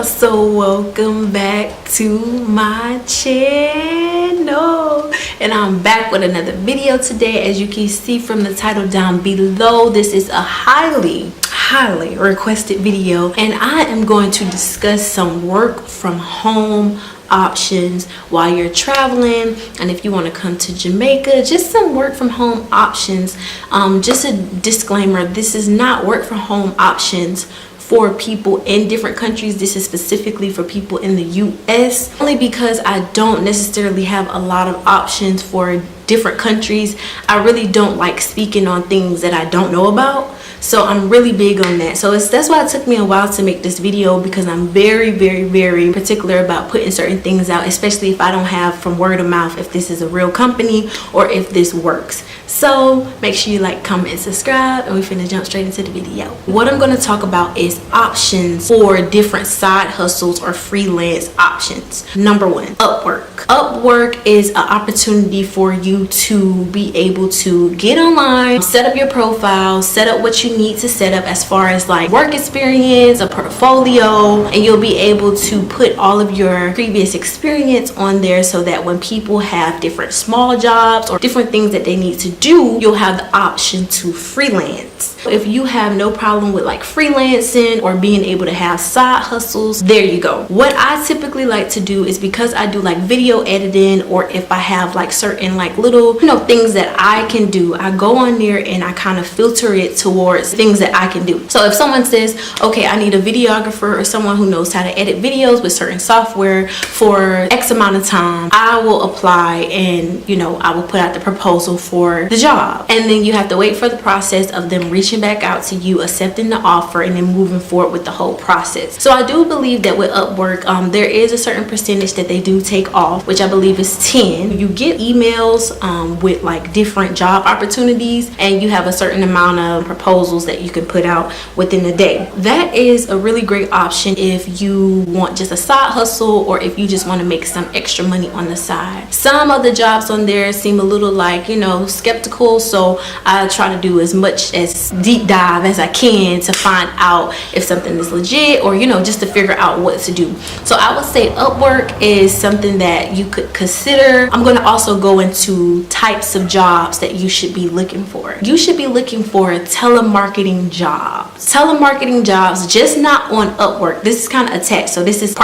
y'all, so welcome back to my channel, and I'm back with another video today. As you can see from the title down below, this is a highly requested video, and I am going to discuss some work from home options while you're traveling, and if you want to come to Jamaica, just some work from home options. Just a disclaimer, this is not work from home options for people in different countries. This is specifically for people in the US, only because I don't necessarily have a lot of options for different countries. I really don't like speaking on things that I don't know about, so I'm really big on that. So that's why it took me a while to make this video, because I'm very particular about putting certain things out, especially if I don't have from word of mouth if this is a real company or if this works. So make sure you like, comment, and subscribe, and we finna jump straight into the video. What I'm going to talk about is options for different side hustles or freelance options. Number one, Upwork. Upwork is an opportunity for you to be able to get online, set up your profile, set up what you need to set up as far as like work experience, a portfolio, and you'll be able to put all of your previous experience on there, so that when people have different small jobs or different things that they need to do, you'll have the option to freelance. If you have no problem with like freelancing or being able to have side hustles, there you go. What I typically like to do is, because I do like video editing, or if I have like certain like little things that I can do, I go on there and I kind of filter it towards things that I can do. So if someone says, okay, I need a videographer or someone who knows how to edit videos with certain software for X amount of time, I will apply, and I will put out the proposal for the job, and then you have to wait for the process of them reaching back out to you, accepting the offer, and then moving forward with the whole process. So I do believe that with Upwork, there is a certain percentage that they do take off, which I believe is 10. You get emails with like different job opportunities, and you have a certain amount of proposals that you can put out within a day. That is a really great option if you want just a side hustle, or if you just want to make some extra money on the side. Some of the jobs on there seem a little like skeptical, so I try to do as much as deep dive as I can to find out if something is legit, or just to figure out what to do. So I would say Upwork is something that you could consider. I'm going to also go into types of jobs that you should be looking for. You should be looking for telemarketing jobs. Telemarketing jobs, just not on Upwork. This is kind of attached, so this is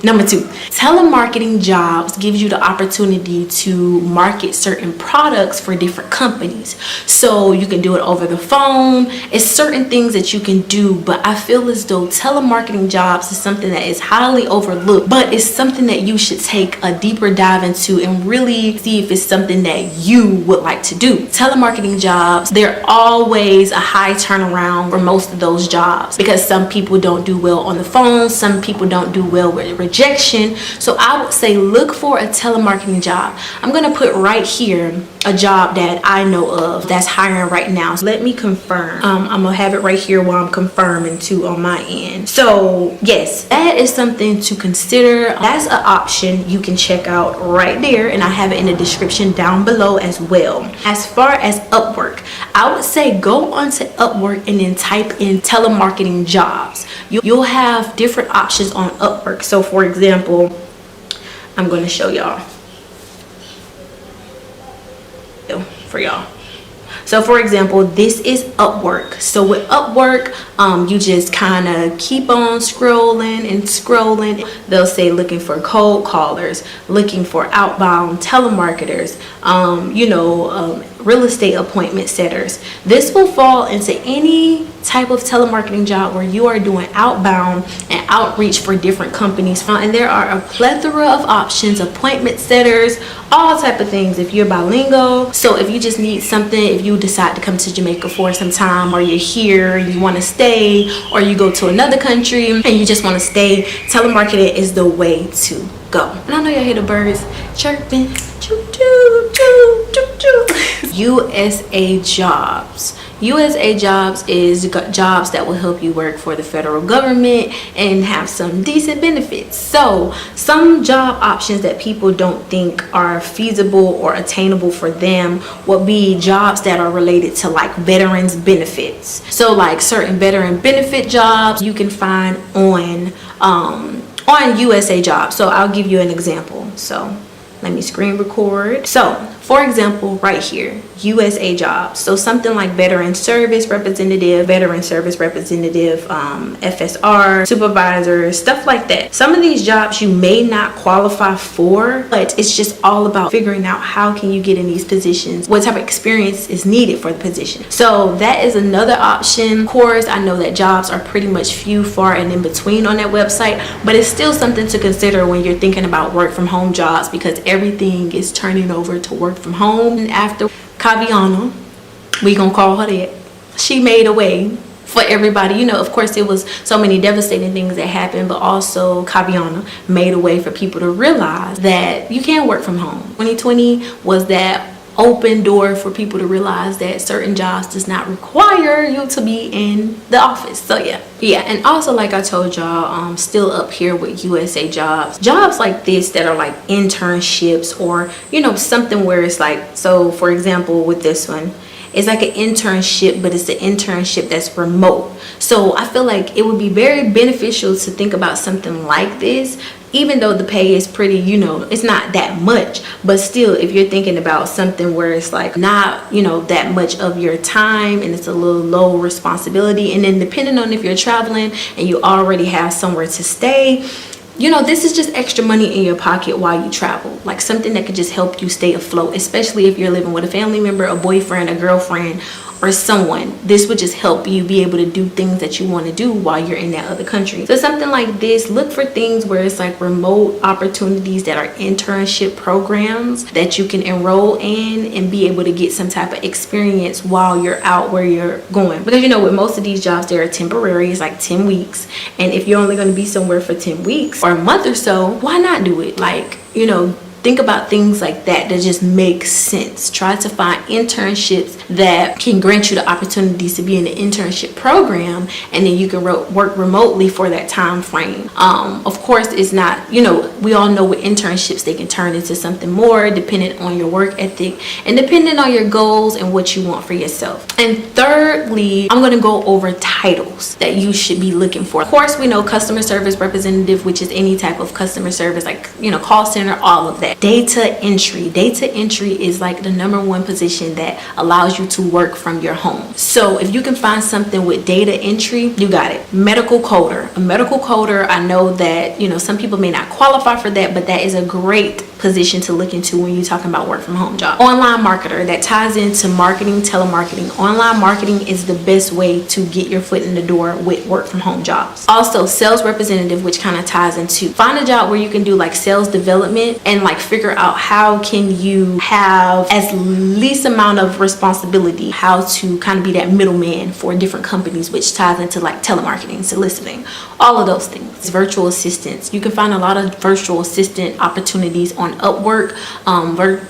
number two. Telemarketing jobs gives you the opportunity to market certain products for different companies. So you can do it over the phone. It's certain things that you can do, but I feel as though telemarketing jobs is something that is highly overlooked, but it's something that you should take a deeper dive into and really see if it's something that you would like to do. Telemarketing jobs, they're always a high turnaround for most of those jobs, because some people don't do well on the phone, some people don't do well with rejection. So I would say look for a telemarketing job. I'm gonna put right here a job that I know of that's hiring right now. So let me confirm. I'm gonna have it right here while I'm confirming too on my end. So yes, that is something to consider. That's an option you can check out right there, and I have it in the description down below as well. As far as Upwork, I would say go onto Upwork and then type in telemarketing jobs. You'll have different options on Upwork. So for example, I'm going to show y'all for y'all. So for example, this is Upwork. So with Upwork, you just kind of keep on scrolling and scrolling. They'll say looking for cold callers, looking for outbound telemarketers, real estate appointment setters. This will fall into any type of telemarketing job where you are doing outbound and outreach for different companies, and there are a plethora of options, appointment setters, all type of things if you're bilingual. So if you just need something, if you decide to come to Jamaica for some time, or you're here, you want to stay, or you go to another country and you just want to stay, telemarketing is the way to go. And I know y'all hear the birds chirping. Choo, choo, choo, choo, choo. USAJOBS. USAJOBS is jobs that will help you work for the federal government and have some decent benefits. So some job options that people don't think are feasible or attainable for them would be jobs that are related to like veterans benefits. So like certain veteran benefit jobs you can find on on USAJOBS. So I'll give you an example. So let me screen record. So for example, right here, USAJOBS. So something like veteran service representative, FSR, supervisor, stuff like that. Some of these jobs you may not qualify for, but it's just all about figuring out how can you get in these positions, what type of experience is needed for the position. So that is another option. Of course, I know that jobs are pretty much few, far, and in between on that website, but it's still something to consider when you're thinking about work from home jobs, because everything is turning over to work from home. And after Kaviana, we gonna call her that, she made a way for everybody. You know, of course, it was so many devastating things that happened, but also Kaviana made a way for people to realize that you can work from home. 2020 was that open door for people to realize that certain jobs does not require you to be in the office. So yeah. And also, like I told y'all, still up here with USAJOBS, jobs like this that are like internships, or you know, something where it's like, so for example with this one, it's like an internship, but it's an internship that's remote. So I feel like it would be very beneficial to think about something like this, even though the pay is pretty, you know, it's not that much, but still, if you're thinking about something where it's like not, you know, that much of your time and it's a little low responsibility, and then depending on if you're traveling and you already have somewhere to stay, you know, this is just extra money in your pocket while you travel, like something that could just help you stay afloat, especially if you're living with a family member, a boyfriend, a girlfriend, or someone. This would just help you be able to do things that you want to do while you're in that other country. So something like this, look for things where it's like remote opportunities that are internship programs that you can enroll in and be able to get some type of experience while you're out where you're going. Because you know, with most of these jobs, they are temporary. It's like 10 weeks, and if you're only going to be somewhere for 10 weeks or a month or so, why not do it? Like, you know, think about things like that just make sense. Try to find internships that can grant you the opportunities to be in the internship program, and then you can work remotely for that time frame. Of course, it's not, you know, we all know with internships they can turn into something more depending on your work ethic and depending on your goals and what you want for yourself. And thirdly, I'm going to go over titles that you should be looking for. Of course, we know customer service representative, which is any type of customer service, like, you know, call center, all of that. Data entry is like the #1 position that allows you to work from your home. So if you can find something with data entry, you got it. Medical coder, a medical coder, I know that, you know, some people may not qualify for that, but that is a great position to look into when you're talking about work from home job. Online marketer, that ties into marketing, telemarketing. Online marketing is the best way to get your foot in the door with work from home jobs. Also, sales representative, which kind of ties into find a job where you can do like sales development and like figure out how can you have as least amount of responsibility, how to kind of be that middleman for different companies, which ties into like telemarketing, soliciting, all of those things. Virtual assistants, you can find a lot of virtual assistant opportunities on Upwork.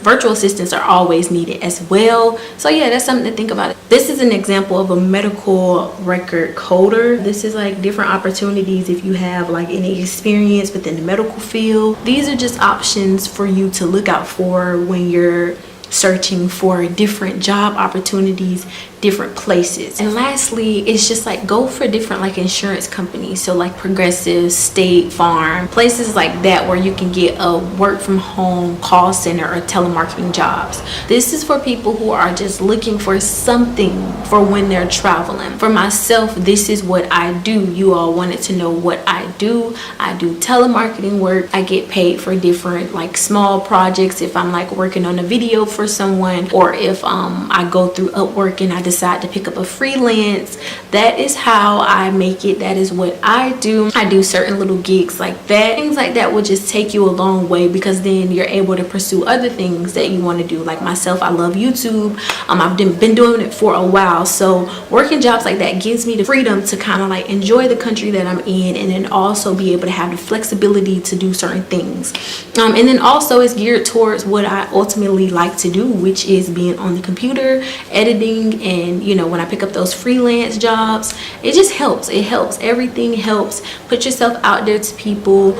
Virtual assistants are always needed as well. So yeah, that's something to think about. This is an example of a medical record coder. This is like different opportunities if you have like any experience within the medical field. These are just options for you to look out for when you're searching for different job opportunities, different places. And lastly, it's just like go for different like insurance companies, so like Progressive, State Farm, places like that where you can get a work from home call center or telemarketing jobs. This is for people who are just looking for something for when they're traveling. For myself, this is what I do. You all wanted to know what I do. I do telemarketing work. I get paid for different like small projects if I'm like working on a video for someone, or if I go through Upwork and I decide to pick up a freelance. That is how I make it. That is what I do. I do certain little gigs like that. Things like that will just take you a long way, because then you're able to pursue other things that you want to do. Like myself, I love YouTube. I've been doing it for a while, so working jobs like that gives me the freedom to kind of like enjoy the country that I'm in, and then also be able to have the flexibility to do certain things. And then also it's geared towards what I ultimately like to do, which is being on the computer, editing, and And you know, when I pick up those freelance jobs, it just helps. It helps. Everything helps. Put yourself out there to people.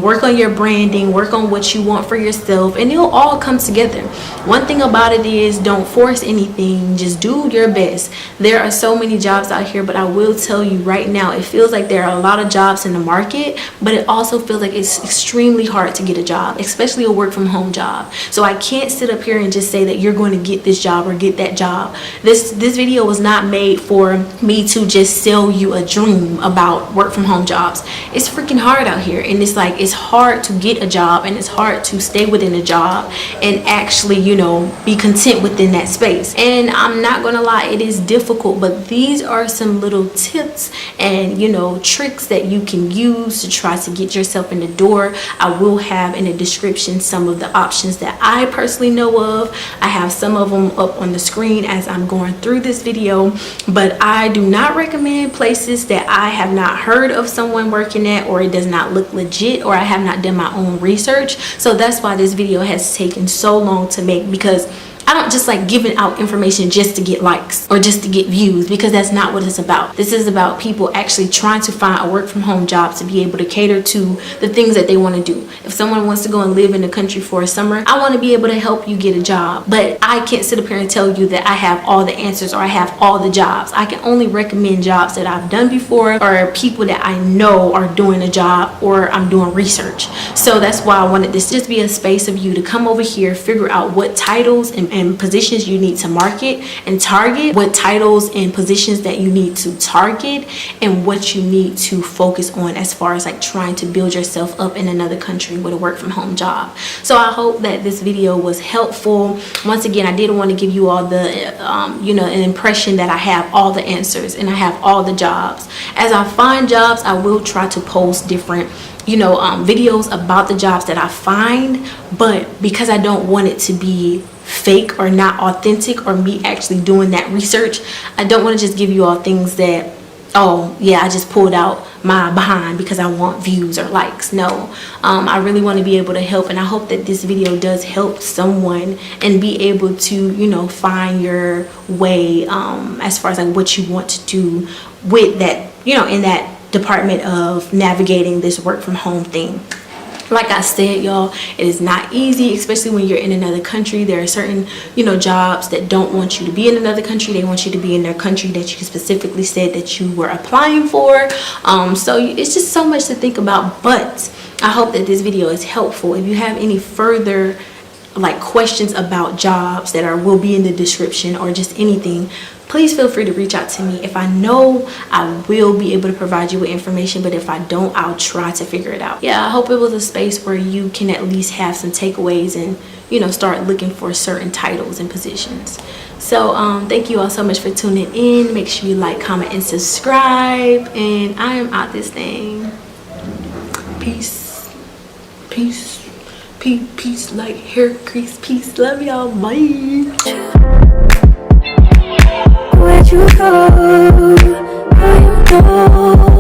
Work on your branding, work on what you want for yourself, and it'll all come together. One thing about it is, don't force anything, just do your best. There are so many jobs out here, but I will tell you right now, it feels like there are a lot of jobs in the market, but it also feels like it's extremely hard to get a job, especially a work from home job. So I can't sit up here and just say that you're going to get this job or get that job. This video was not made for me to just sell you a dream about work from home jobs. It's freaking hard out here, and it's like, it's hard to get a job, and it's hard to stay within a job and actually, you know, be content within that space. And I'm not gonna lie, it is difficult, but these are some little tips and, you know, tricks that you can use to try to get yourself in the door. I will have in the description some of the options that I personally know of. I have some of them up on the screen as I'm going through this video, but I do not recommend places that I have not heard of someone working at, or it does not look legit, or I have not done my own research. So that's why this video has taken so long to make, because I don't just like giving out information just to get likes or just to get views, because that's not what it's about. This is about people actually trying to find a work from home job to be able to cater to the things that they want to do. If someone wants to go and live in the country for a summer, I want to be able to help you get a job, but I can't sit up here and tell you that I have all the answers or I have all the jobs. I can only recommend jobs that I've done before, or people that I know are doing a job, or I'm doing research. So that's why I wanted this just be a space of you to come over here, figure out what titles and positions you need to market and target, what titles and positions that you need to target, and what you need to focus on as far as like trying to build yourself up in another country with a work from home job. So I hope that this video was helpful. Once again, I didn't want to give you all the you know, an impression that I have all the answers and I have all the jobs. As I find jobs, I will try to post different, you know, videos about the jobs that I find, but because I don't want it to be fake or not authentic, or me actually doing that research, I don't want to just give you all things that, oh yeah, I just pulled out my behind because I want views or likes. No, I really want to be able to help, and I hope that this video does help someone and be able to, you know, find your way as far as like what you want to do with that, you know, in that department of navigating this work from home thing. Like I said, y'all, it is not easy, especially when you're in another country. There are certain, you know, jobs that don't want you to be in another country. They want you to be in their country that you specifically said that you were applying for. So it's just so much to think about, but I hope that this video is helpful. If you have any further like questions about jobs that will be in the description, or just anything, please feel free to reach out to me. If I know, I will be able to provide you with information, but if I don't, I'll try to figure it out. Yeah, I hope it was a space where you can at least have some takeaways and, you know, start looking for certain titles and positions. So thank you all so much for tuning in. Make sure you like, comment, and subscribe, and I am out this thing. Peace. Peace. Peace, like hair crease. Peace. Love y'all. Bye. Where'd you go? Where you go?